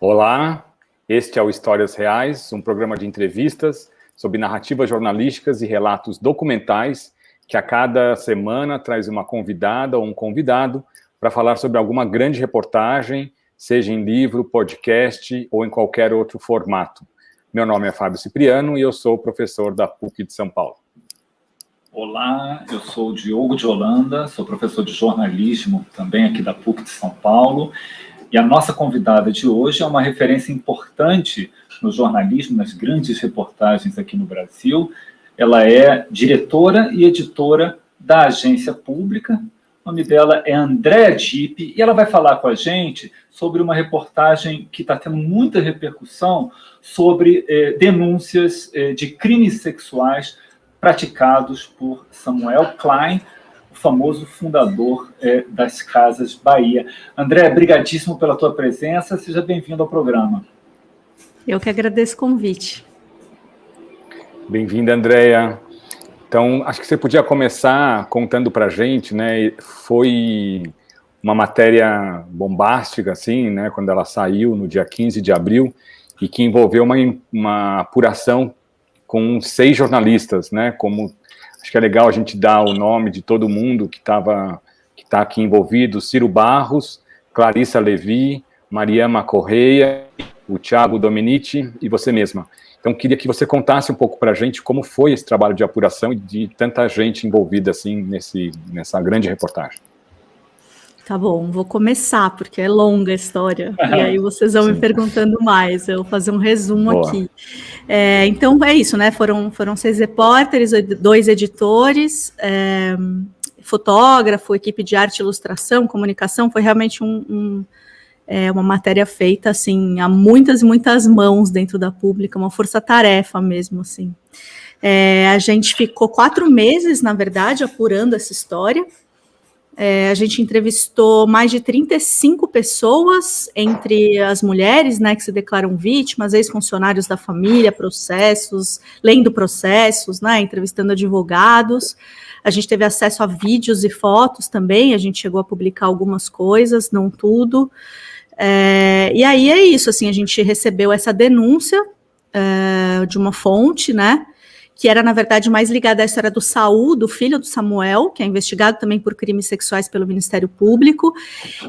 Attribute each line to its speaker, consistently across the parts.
Speaker 1: Olá, este é o Histórias Reais, um programa de entrevistas sobre narrativas jornalísticas e relatos documentais que a cada semana traz uma convidada ou um convidado para falar sobre alguma grande reportagem, seja em livro, podcast ou em qualquer outro formato. Meu nome é Fábio Cipriano e eu sou professor da PUC de São Paulo.
Speaker 2: Olá, eu sou o Diogo de Holanda, sou professor de jornalismo também aqui da PUC de São Paulo. E a nossa convidada de hoje é uma referência importante no jornalismo, nas grandes reportagens aqui no Brasil. Ela é diretora e editora da agência pública. O nome dela é Andréa Dipp e ela vai falar com a gente sobre uma reportagem que está tendo muita repercussão sobre denúncias de crimes sexuais praticados por Samuel Klein, o famoso fundador das Casas Bahia. André, brigadíssimo pela tua presença, seja bem-vindo ao programa.
Speaker 3: Eu que agradeço o convite.
Speaker 1: Bem-vinda, Andréa. Então, acho que você podia começar contando para a gente, né? Foi uma matéria bombástica, assim, né? Quando ela saiu no dia 15 de abril, e que envolveu uma apuração com 6 jornalistas, né? Como acho que é legal a gente dar o nome de todo mundo que está aqui envolvido: Ciro Barros, Clarissa Levi, Mariama Correia, o Thiago Dominici e você mesma. Então, queria que você contasse um pouco para a gente como foi esse trabalho de apuração e de tanta gente envolvida assim nessa grande reportagem.
Speaker 3: Tá bom, vou começar, porque é longa a história, e aí vocês vão me perguntando mais, eu vou fazer um resumo Boa. Aqui. Então, é isso, né, foram 6 repórteres, 2 editores, fotógrafo, equipe de arte, ilustração, comunicação, foi realmente uma matéria feita, assim, a muitas e muitas mãos dentro da pública, uma força-tarefa mesmo, assim. A gente ficou 4 meses, na verdade, apurando essa história. A gente entrevistou mais de 35 pessoas, entre as mulheres, né, que se declaram vítimas, ex-funcionários da família, processos, lendo processos, né, entrevistando advogados. A gente teve acesso a vídeos e fotos também, a gente chegou a publicar algumas coisas, não tudo. E aí é isso, assim, a gente recebeu essa denúncia de uma fonte, né, que era, na verdade, mais ligada à história do Saul, do filho do Samuel, que é investigado também por crimes sexuais pelo Ministério Público.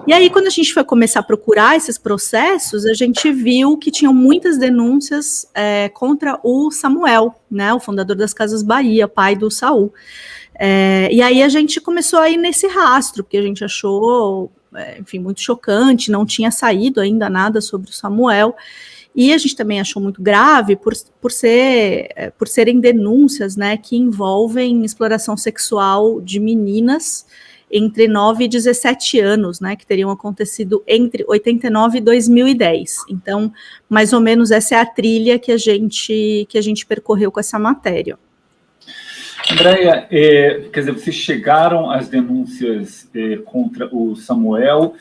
Speaker 3: E aí, quando a gente foi começar a procurar esses processos, a gente viu que tinham muitas denúncias contra o Samuel, né, o fundador das Casas Bahia, pai do Saul. E aí a gente começou a ir nesse rastro, porque a gente achou, enfim, muito chocante, não tinha saído ainda nada sobre o Samuel. E a gente também achou muito grave por serem denúncias, né, que envolvem exploração sexual de meninas entre 9 e 17 anos, né, que teriam acontecido entre 89 e 2010. Então, mais ou menos essa é a trilha que a gente percorreu com essa matéria.
Speaker 2: Andréa, quer dizer, vocês chegaram às denúncias contra o Samuel.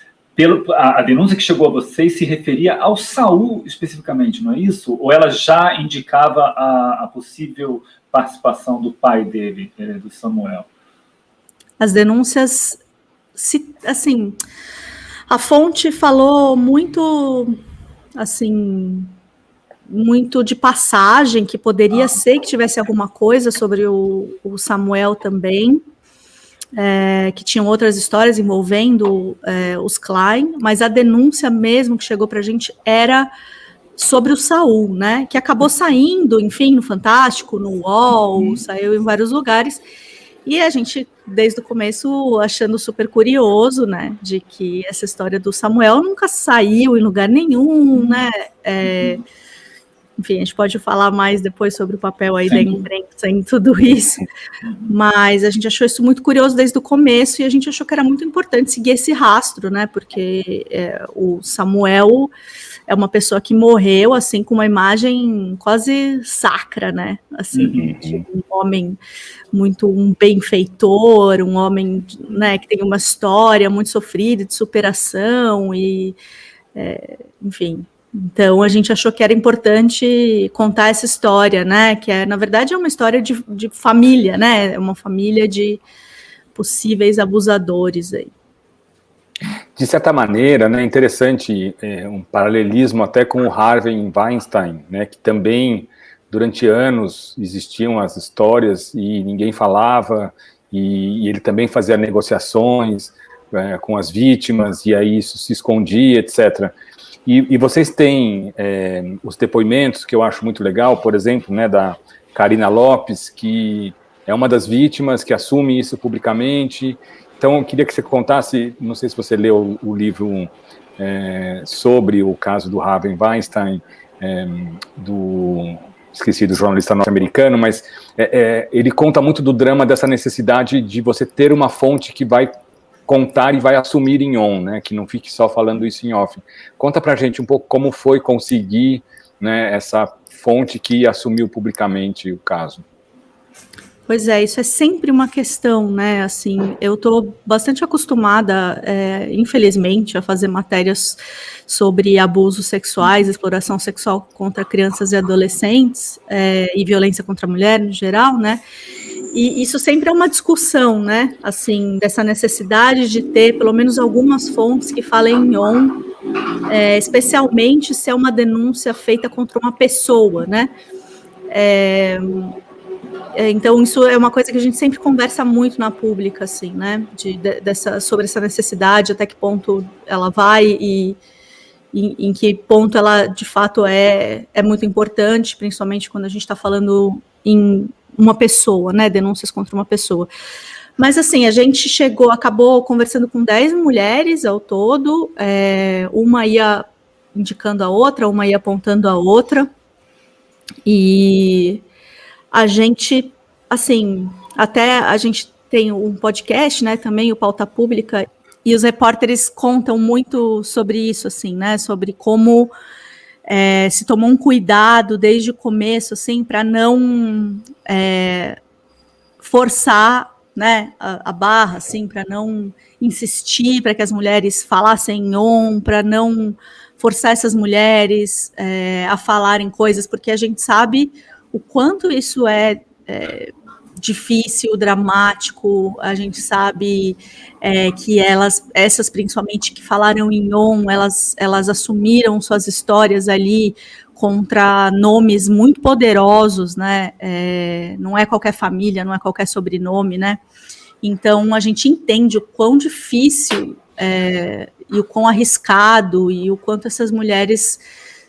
Speaker 2: A denúncia que chegou a vocês se referia ao Saul especificamente, não é isso? Ou ela já indicava a possível participação do pai dele, do Samuel?
Speaker 3: As denúncias, assim, a fonte falou muito, assim, muito de passagem, que poderia ser que tivesse alguma coisa sobre o Samuel também. Que tinham outras histórias envolvendo os Klein, mas a denúncia mesmo que chegou para a gente era sobre o Saul, né, que acabou saindo, enfim, no Fantástico, no UOL, saiu em vários lugares, e a gente, desde o começo, achando super curioso, né, de que essa história do Samuel nunca saiu em lugar nenhum, né, enfim, a gente pode falar mais depois sobre o papel aí da imprensa em tudo isso, mas a gente achou isso muito curioso desde o começo e a gente achou que era muito importante seguir esse rastro, né, porque o Samuel é uma pessoa que morreu, assim, com uma imagem quase sacra, né, assim, de um homem muito um benfeitor, um homem, né, que tem uma história muito sofrida de superação e, enfim... Então, a gente achou que era importante contar essa história, né, que na verdade é uma história de família, né, uma família de possíveis abusadores aí.
Speaker 1: de certa maneira, né, interessante um paralelismo até com o Harvey Weinstein, né, que também, durante anos, existiam as histórias e ninguém falava, e ele também fazia negociações com as vítimas, e aí isso se escondia, etc. E vocês têm os depoimentos, que eu acho muito legal, por exemplo, né, da Karina Lopes, que é uma das vítimas que assume isso publicamente. Então, eu queria que você contasse, não sei se você leu o livro sobre o caso do Harvey Weinstein, esqueci do jornalista norte-americano, mas ele conta muito do drama dessa necessidade de você ter uma fonte que vai contar e vai assumir em on, né, que não fique só falando isso em off. Conta pra gente um pouco como foi conseguir, né, essa fonte que assumiu publicamente o caso.
Speaker 3: Pois é, isso é sempre uma questão, né, assim, eu estou bastante acostumada, infelizmente, a fazer matérias sobre abusos sexuais, exploração sexual contra crianças e adolescentes, e violência contra a mulher, no geral, né, e isso sempre é uma discussão, né, assim, dessa necessidade de ter pelo menos algumas fontes que falem em on, especialmente se é uma denúncia feita contra uma pessoa, né, então isso é uma coisa que a gente sempre conversa muito na pública, assim, né, sobre essa necessidade, até que ponto ela vai e em que ponto ela, de fato, é muito importante, principalmente quando a gente está falando em uma pessoa, né, denúncias contra uma pessoa. Mas, assim, a gente acabou conversando com 10 mulheres ao todo, uma ia indicando a outra, uma ia apontando a outra, e a gente, assim, até a gente tem um podcast, né, também, o Pauta Pública, e os repórteres contam muito sobre isso, assim, né, sobre como se tomou um cuidado desde o começo, assim, para não forçar, né, a barra, assim, para não insistir, para que as mulheres falassem em on, para não forçar essas mulheres a falarem coisas, porque a gente sabe o quanto isso é difícil, dramático. A gente sabe que essas principalmente que falaram em on, elas assumiram suas histórias ali contra nomes muito poderosos, né? Não é qualquer família, não é qualquer sobrenome, né? Então a gente entende o quão difícil e o quão arriscado e o quanto essas mulheres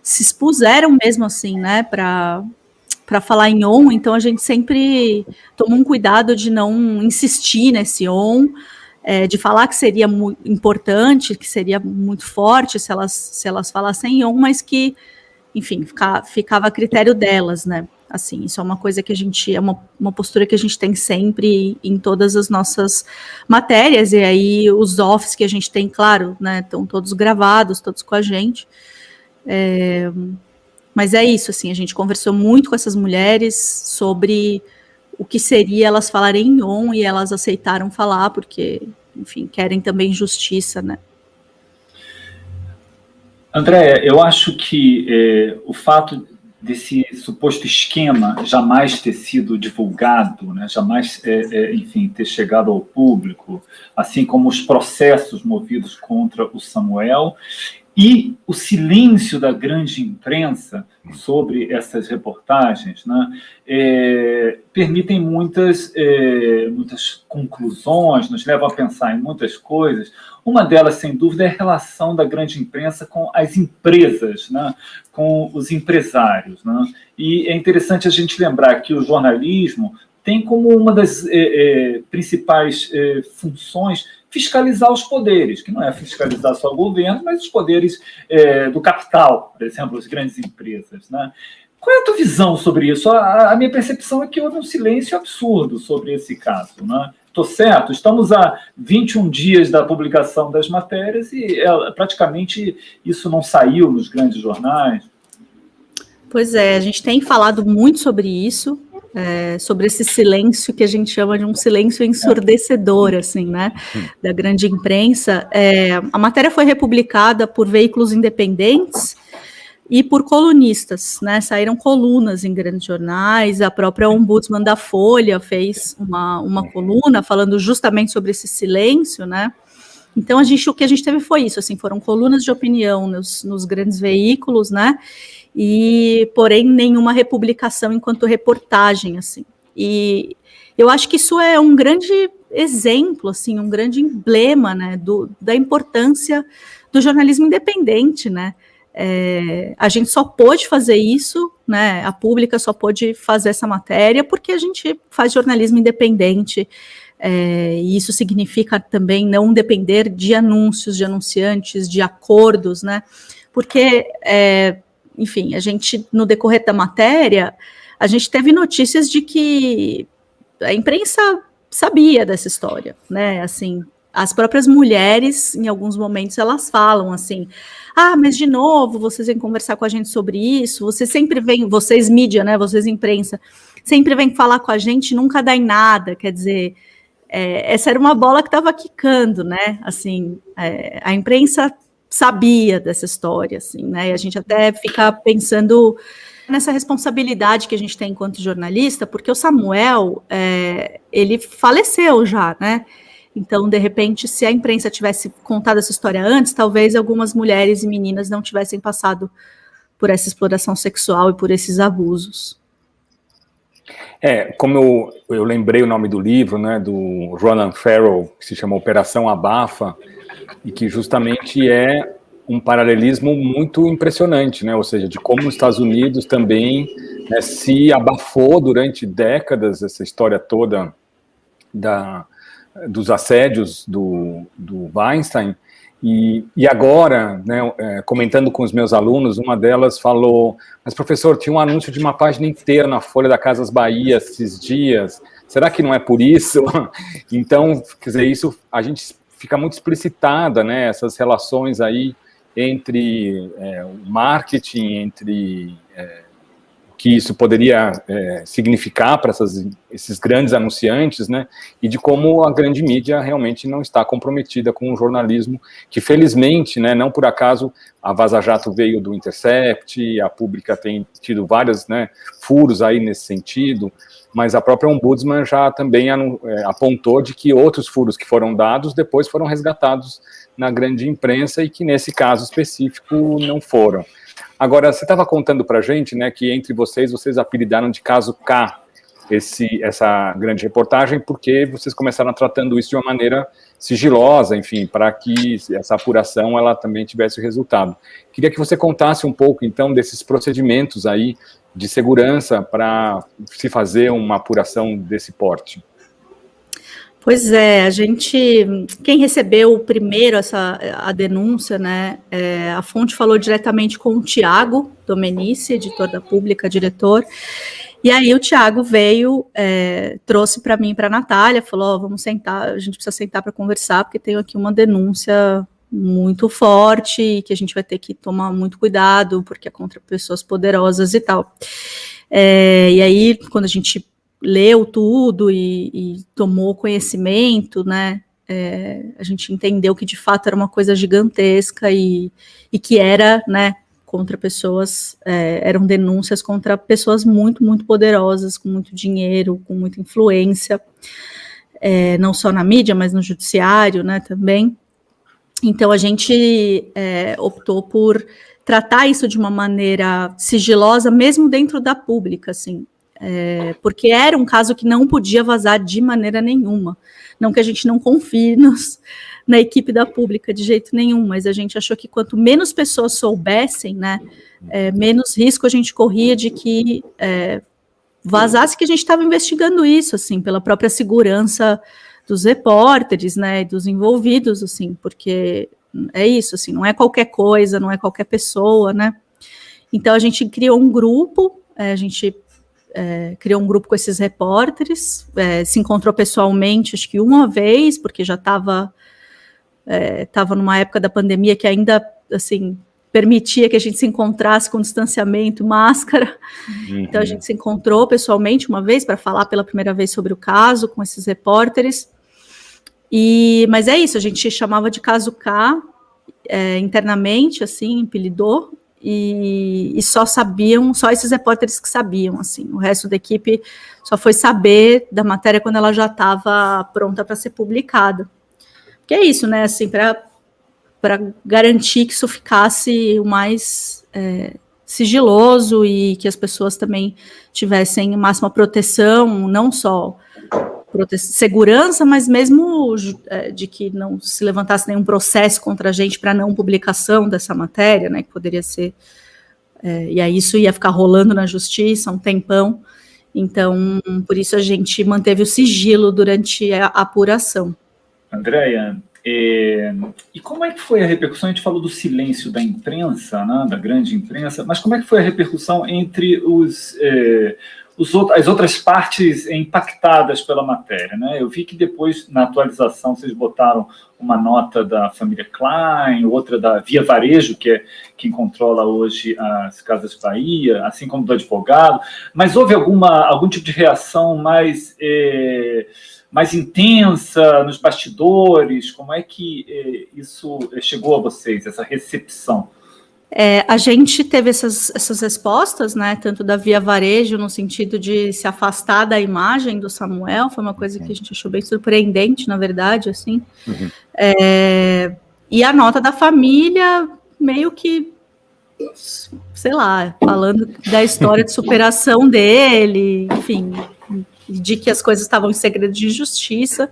Speaker 3: se expuseram mesmo assim, né? Para falar em on, então a gente sempre toma um cuidado de não insistir nesse on, de falar que seria muito importante, que seria muito forte se elas falassem em on, mas que, enfim, ficava a critério delas, né? Assim, isso é uma coisa que a gente, é uma postura que a gente tem sempre em todas as nossas matérias, e aí os offs que a gente tem, claro, né, estão todos gravados, todos com a gente. Mas é isso, assim, a gente conversou muito com essas mulheres sobre o que seria elas falarem em on, e elas aceitaram falar, porque, enfim, querem também justiça, né?
Speaker 2: Andréa, eu acho que o fato desse suposto esquema jamais ter sido divulgado, né, jamais, enfim, ter chegado ao público, assim como os processos movidos contra o Samuel, e o silêncio da grande imprensa sobre essas reportagens, né, permitem muitas conclusões, nos levam a pensar em muitas coisas. Uma delas, sem dúvida, é a relação da grande imprensa com as empresas, né, com os empresários, né? E é interessante a gente lembrar que o jornalismo tem como uma das principais funções fiscalizar os poderes, que não é fiscalizar só o governo, mas os poderes do capital, por exemplo, as grandes empresas, né? Qual é a tua visão sobre isso? A minha percepção é que houve um silêncio absurdo sobre esse caso, né? Estou certo? Estamos a 21 dias da publicação das matérias e praticamente isso não saiu nos grandes jornais.
Speaker 3: Pois é, a gente tem falado muito sobre isso, sobre esse silêncio que a gente chama de um silêncio ensurdecedor, assim, né, da grande imprensa. A matéria foi republicada por veículos independentes e por colunistas, né, saíram colunas em grandes jornais, a própria ombudsman da Folha fez uma coluna falando justamente sobre esse silêncio, né, Então, o que a gente teve foi isso, assim, foram colunas de opinião nos grandes veículos, né, e, porém, nenhuma republicação enquanto reportagem, assim. E eu acho que isso é um grande exemplo, assim, um grande emblema, né, da importância do jornalismo independente, né. A gente só pôde fazer isso, né, a Pública só pôde fazer essa matéria porque a gente faz jornalismo independente, e isso significa também não depender de anúncios, de anunciantes, de acordos, né, porque, enfim, a gente, no decorrer da matéria, a gente teve notícias de que a imprensa sabia dessa história, né, assim, as próprias mulheres, em alguns momentos, elas falam assim, mas de novo, vocês vêm conversar com a gente sobre isso, vocês sempre vêm, vocês mídia, né, vocês imprensa, sempre vêm falar com a gente, nunca dá em nada, quer dizer, essa era uma bola que estava quicando, né, assim, a imprensa sabia dessa história, assim, né, e a gente até fica pensando nessa responsabilidade que a gente tem enquanto jornalista, porque o Samuel, ele faleceu já, né, então, de repente, se a imprensa tivesse contado essa história antes, talvez algumas mulheres e meninas não tivessem passado por essa exploração sexual e por esses abusos.
Speaker 1: Como eu lembrei o nome do livro, né, do Ronan Farrow, que se chama Operação Abafa, e que justamente é um paralelismo muito impressionante, né, ou seja, de como os Estados Unidos também, né, se abafou durante décadas essa história toda dos assédios do Weinstein, e agora, né, comentando com os meus alunos, uma delas falou, mas professor, tinha um anúncio de uma página inteira na Folha da Casas Bahia esses dias, será que não é por isso? Então, quer dizer, isso, a gente fica muito explicitada, né, essas relações aí entre o marketing, entre que isso poderia significar para esses grandes anunciantes, né, e de como a grande mídia realmente não está comprometida com o jornalismo, que felizmente, né, não por acaso, a Vaza Jato veio do Intercept, a Pública tem tido vários, né, furos aí nesse sentido, mas a própria Ombudsman já também apontou de que outros furos que foram dados depois foram resgatados na grande imprensa e que nesse caso específico não foram. Agora, você estava contando para a gente, né, que entre vocês apelidaram de caso K essa grande reportagem, porque vocês começaram tratando isso de uma maneira sigilosa, enfim, para que essa apuração ela também tivesse resultado. Queria que você contasse um pouco, então, desses procedimentos aí de segurança para se fazer uma apuração desse porte.
Speaker 3: Pois é, quem recebeu primeiro a denúncia, né, a fonte falou diretamente com o Tiago Domenici, editor da Pública, diretor, e aí o Tiago veio, trouxe para mim e para a Natália, falou, vamos sentar, a gente precisa sentar para conversar, porque tenho aqui uma denúncia muito forte, que a gente vai ter que tomar muito cuidado, porque é contra pessoas poderosas e tal. E aí, quando a gente leu tudo e tomou conhecimento, né, a gente entendeu que de fato era uma coisa gigantesca e que era, né, contra pessoas, eram denúncias contra pessoas muito, muito poderosas, com muito dinheiro, com muita influência, não só na mídia, mas no judiciário, né, também. Então a gente optou por tratar isso de uma maneira sigilosa, mesmo dentro da Pública, assim, porque era um caso que não podia vazar de maneira nenhuma. Não que a gente não confie na equipe da Pública de jeito nenhum, mas a gente achou que quanto menos pessoas soubessem, né, menos risco a gente corria de que vazasse que a gente estava investigando isso, assim, pela própria segurança dos repórteres, né, dos envolvidos, assim, porque é isso, assim, não é qualquer coisa, não é qualquer pessoa, né. Então a gente criou um grupo, criou um grupo com esses repórteres, se encontrou pessoalmente, acho que uma vez, porque já estava numa época da pandemia que ainda, assim, permitia que a gente se encontrasse com distanciamento, máscara. Uhum. Então a gente se encontrou pessoalmente uma vez para falar pela primeira vez sobre o caso com esses repórteres. Mas é isso, a gente chamava de caso K internamente, assim, apelidou. E só esses repórteres que sabiam, assim, o resto da equipe só foi saber da matéria quando ela já estava pronta para ser publicada, que é isso, né, assim, para garantir que isso ficasse o mais sigiloso e que as pessoas também tivessem máxima proteção, não só segurança, mas mesmo de que não se levantasse nenhum processo contra a gente para não publicação dessa matéria, né, que poderia ser, e aí isso ia ficar rolando na justiça um tempão, então, por isso a gente manteve o sigilo durante a apuração.
Speaker 2: Andréia, e como é que foi a repercussão? A gente falou do silêncio da imprensa, né, da grande imprensa, mas como é que foi a repercussão entre as outras partes impactadas pela matéria, né? Eu vi que depois, na atualização, vocês botaram uma nota da família Klein, outra da Via Varejo, que é quem controla hoje as Casas Bahia, assim como do advogado, mas houve algum tipo de reação mais intensa nos bastidores? Como é que isso chegou a vocês, essa recepção?
Speaker 3: A gente teve essas respostas, né, tanto da Via Varejo, no sentido de se afastar da imagem do Samuel, foi uma coisa que a gente achou bem surpreendente, na verdade, assim, e a nota da família, meio que, sei lá, falando da história de superação dele, enfim, de que as coisas estavam em segredo de justiça,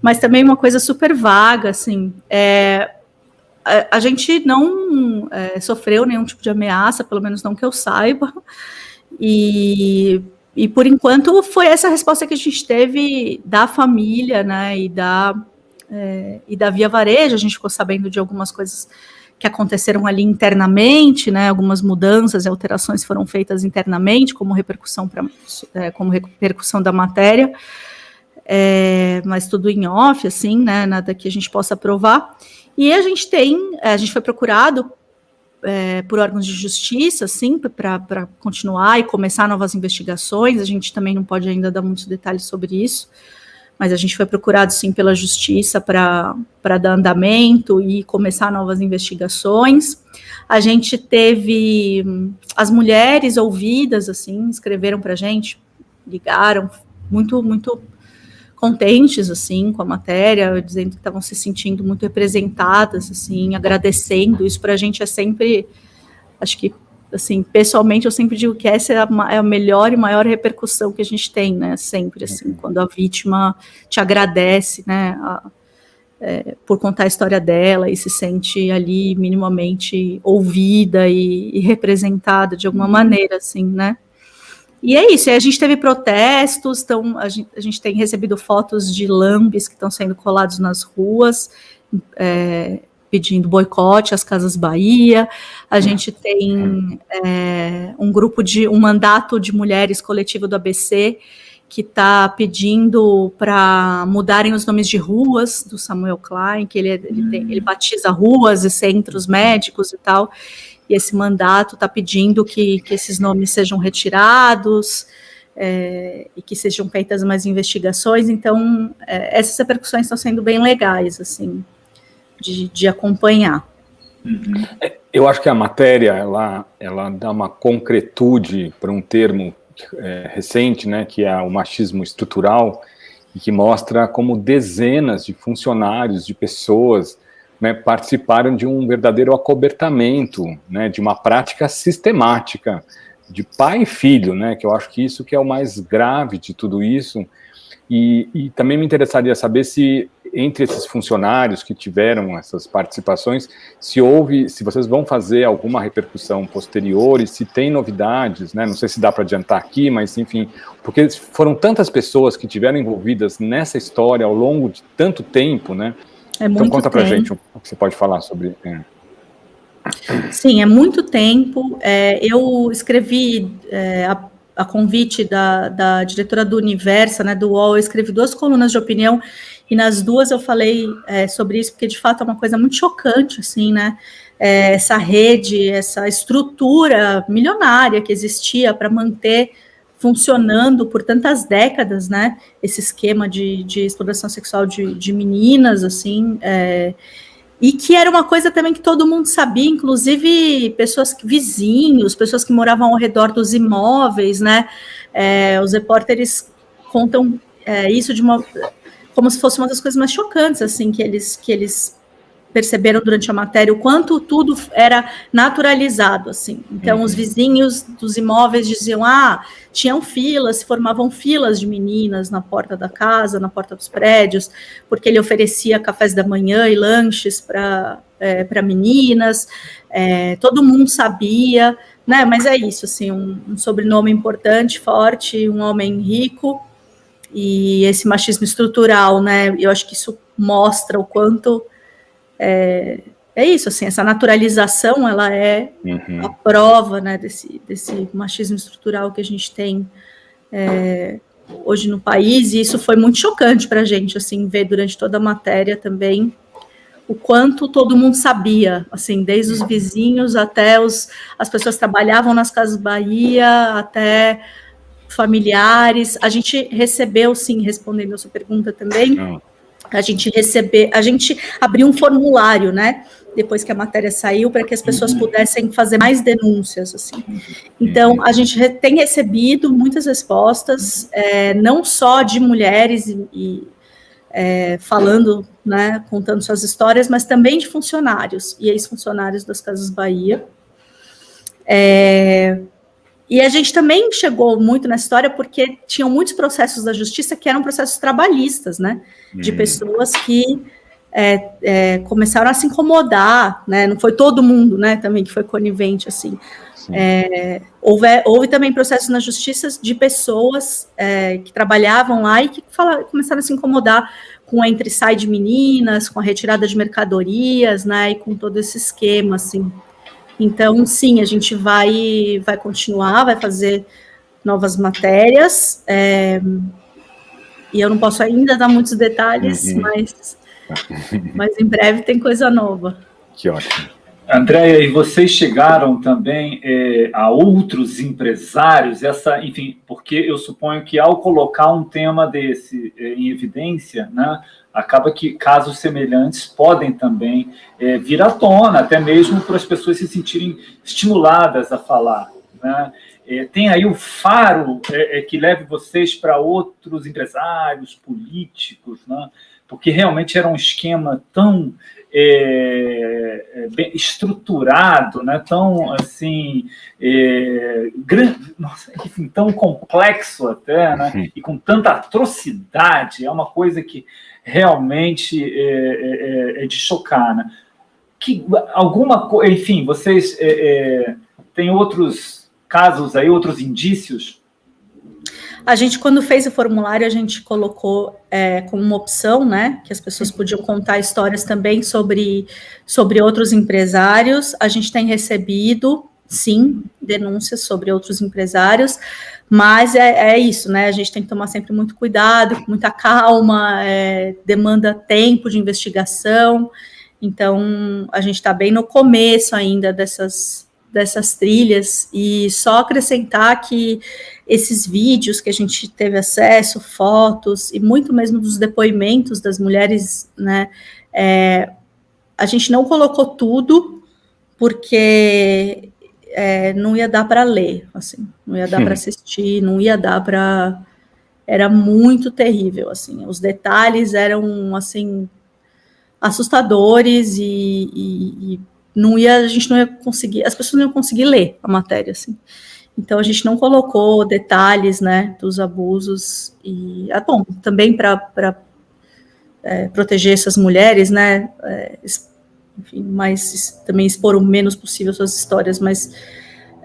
Speaker 3: mas também uma coisa super vaga, assim, a gente não sofreu nenhum tipo de ameaça, pelo menos não que eu saiba, e por enquanto foi essa resposta que a gente teve da família, né, e da Via Varejo. A gente ficou sabendo de algumas coisas que aconteceram ali internamente, né, algumas mudanças e alterações foram feitas internamente, como repercussão da matéria, mas tudo em off, assim, né, nada que a gente possa provar. E a gente foi procurado por órgãos de justiça, assim, para continuar e começar novas investigações. A gente também não pode ainda dar muitos detalhes sobre isso, mas a gente foi procurado, sim, pela justiça para dar andamento e começar novas investigações. A gente teve as mulheres ouvidas, assim, escreveram para a gente, ligaram, muito, muito contentes, assim, com a matéria, dizendo que estavam se sentindo muito representadas, assim, agradecendo. Isso para a gente é sempre, acho que, assim, pessoalmente eu sempre digo que essa é a melhor e maior repercussão que a gente tem, né, sempre, assim, quando a vítima te agradece, né, por contar a história dela e se sente ali minimamente ouvida e representada de alguma maneira, assim, né. E é isso, a gente teve protestos, então a gente tem recebido fotos de lambes que estão sendo colados nas ruas, pedindo boicote às Casas Bahia. A gente tem um mandato de mulheres coletivo do ABC que está pedindo para mudarem os nomes de ruas do Samuel Klein, que ele batiza ruas e centros médicos e tal. E esse mandato está pedindo que esses nomes sejam retirados e que sejam feitas mais investigações. Então, essas repercussões estão sendo bem legais, assim, de acompanhar.
Speaker 1: Uhum. Eu acho que a matéria, ela dá uma concretude para um termo recente, né, que é o machismo estrutural, e que mostra como dezenas de funcionários, de pessoas, né, participaram de um verdadeiro acobertamento, né, de uma prática sistemática de pai e filho, né, que eu acho que isso que é o mais grave de tudo isso. E também me interessaria saber se entre esses funcionários que tiveram essas participações, se vocês vão fazer alguma repercussão posterior e se tem novidades, né? Não sei se dá para adiantar aqui, mas enfim, porque foram tantas pessoas que tiveram envolvidas nessa história ao longo de tanto tempo, né? Então conta pra gente o que você pode falar sobre.
Speaker 3: Sim, é muito tempo. Eu escrevi a convite da diretora do Universa, né, do UOL, eu escrevi 2 colunas de opinião, e nas 2 eu falei sobre isso, porque de fato é uma coisa muito chocante, assim, né, essa rede, essa estrutura milionária que existia para manter funcionando por tantas décadas, né, esse esquema de exploração sexual de meninas, assim, e que era uma coisa também que todo mundo sabia, inclusive vizinhos, pessoas que moravam ao redor dos imóveis, né? Os repórteres contam isso como se fosse uma das coisas mais chocantes, assim, que eles perceberam durante a matéria, o quanto tudo era naturalizado, assim. Então, os vizinhos dos imóveis diziam, tinham filas, se formavam filas de meninas na porta da casa, na porta dos prédios, porque ele oferecia cafés da manhã e lanches para meninas, todo mundo sabia, né? Mas é isso, assim, um sobrenome importante, forte, um homem rico, e esse machismo estrutural, né? Eu acho que isso mostra o quanto é isso, assim, essa naturalização, ela é a prova, né, desse machismo estrutural que a gente tem hoje no país, e isso foi muito chocante para a gente, assim, ver durante toda a matéria também o quanto todo mundo sabia, assim, desde os vizinhos até as pessoas que trabalhavam nas Casas Bahia, até familiares. A gente recebeu, sim, respondendo a sua pergunta também, a gente abriu um formulário, né, depois que a matéria saiu, para que as pessoas pudessem fazer mais denúncias, assim. Então, a gente tem recebido muitas respostas, não só de mulheres falando, né, contando suas histórias, mas também de funcionários e ex-funcionários das Casas Bahia. E a gente também chegou muito nessa história porque tinham muitos processos da justiça que eram processos trabalhistas, né, de pessoas que começaram a se incomodar, né, não foi todo mundo, né, também que foi conivente, assim. Houve também processos na justiça de pessoas que trabalhavam lá e que começaram a se incomodar com a entra e sai de meninas, com a retirada de mercadorias, né, e com todo esse esquema, assim. Então, sim, a gente vai continuar, vai fazer novas matérias, e eu não posso ainda dar muitos detalhes, mas em breve tem coisa nova.
Speaker 1: Que ótimo.
Speaker 2: Andréia, e vocês chegaram também a outros empresários, enfim, porque eu suponho que ao colocar um tema desse em evidência, né, acaba que casos semelhantes podem também vir à tona, até mesmo para as pessoas se sentirem estimuladas a falar, né? Tem aí o faro que leve vocês para outros empresários, políticos, né? Porque realmente era um esquema tão bem estruturado, né? Tão assim grande, nossa, enfim, tão complexo até, né? E com tanta atrocidade, é uma coisa que realmente é de chocar, né? Enfim, vocês têm outros casos aí, outros indícios?
Speaker 3: A gente, quando fez o formulário, a gente colocou como uma opção, né, que as pessoas podiam contar histórias também sobre outros empresários. A gente tem recebido, sim, denúncias sobre outros empresários, mas é isso, né, a gente tem que tomar sempre muito cuidado, com muita calma, demanda tempo de investigação, então a gente está bem no começo ainda dessas trilhas, e só acrescentar que esses vídeos que a gente teve acesso, fotos, e muito mesmo dos depoimentos das mulheres, né, a gente não colocou tudo, porque não ia dar para ler, assim, não ia dar para assistir, não ia dar para... Era muito terrível, assim, os detalhes eram, assim, assustadores, e a gente não ia conseguir, as pessoas não iam conseguir ler a matéria, assim. Então, a gente não colocou detalhes, né, dos abusos, e, bom, também para proteger essas mulheres, né, enfim, mas também expor o menos possível suas histórias, mas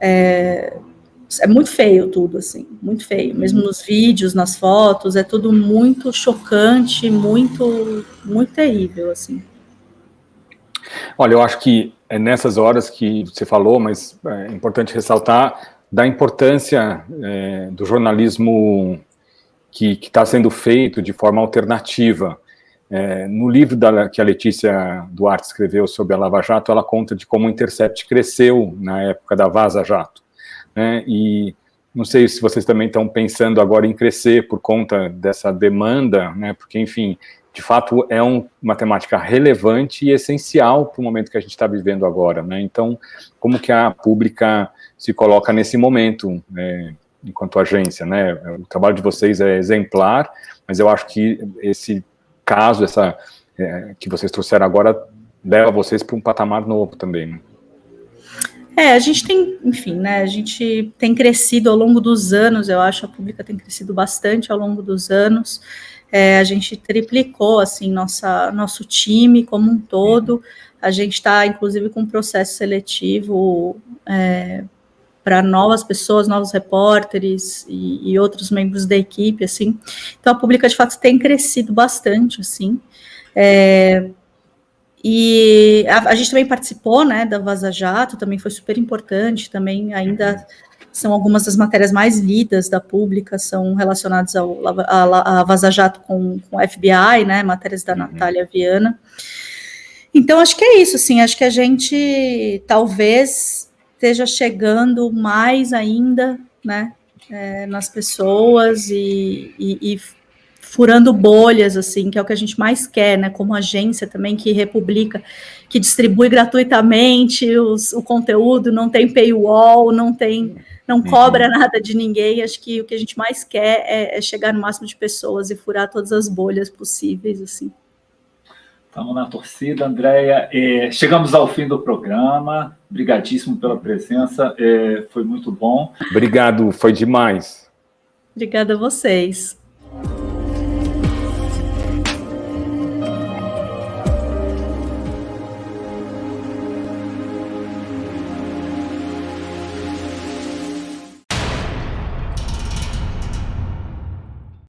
Speaker 3: é muito feio tudo, assim, muito feio, mesmo nos vídeos, nas fotos, é tudo muito chocante, muito, muito terrível, assim.
Speaker 1: Olha, eu acho que é nessas horas que você falou, mas é importante ressaltar da importância do jornalismo que está sendo feito de forma alternativa. No livro que a Letícia Duarte escreveu sobre a Lava Jato, ela conta de como o Intercept cresceu na época da Vaza Jato, né? E não sei se vocês também estão pensando agora em crescer por conta dessa demanda, né? Porque, enfim, de fato é uma temática relevante e essencial para o momento que a gente está vivendo agora, né? Então, como que a Pública se coloca nesse momento, enquanto agência, né? O trabalho de vocês é exemplar, mas eu acho que esse caso que vocês trouxeram agora leva vocês para um patamar novo também, né?
Speaker 3: A gente tem, enfim, né, a gente tem crescido ao longo dos anos, eu acho, a Pública tem crescido bastante ao longo dos anos, a gente triplicou, assim, nosso time como um todo, a gente está, inclusive, com um processo seletivo para novas pessoas, novos repórteres e outros membros da equipe, assim, então a Pública, de fato, tem crescido bastante, assim, e a gente também participou, né, da Vaza Jato, também foi super importante, também ainda são algumas das matérias mais lidas da Pública, são relacionadas a Vaza Jato com o FBI, né, matérias da Natália Viana. Então, acho que é isso, assim, acho que a gente talvez esteja chegando mais ainda, né, nas pessoas e furando bolhas, assim, que é o que a gente mais quer, né, como agência também, que republica, que distribui gratuitamente o conteúdo, não tem paywall, não cobra nada de ninguém. Acho que o que a gente mais quer é chegar no máximo de pessoas e furar todas as bolhas possíveis, assim.
Speaker 2: Estamos na torcida, Andréia. Chegamos ao fim do programa. Obrigadíssimo pela presença, foi muito bom.
Speaker 1: Obrigado, foi demais.
Speaker 3: Obrigada a vocês.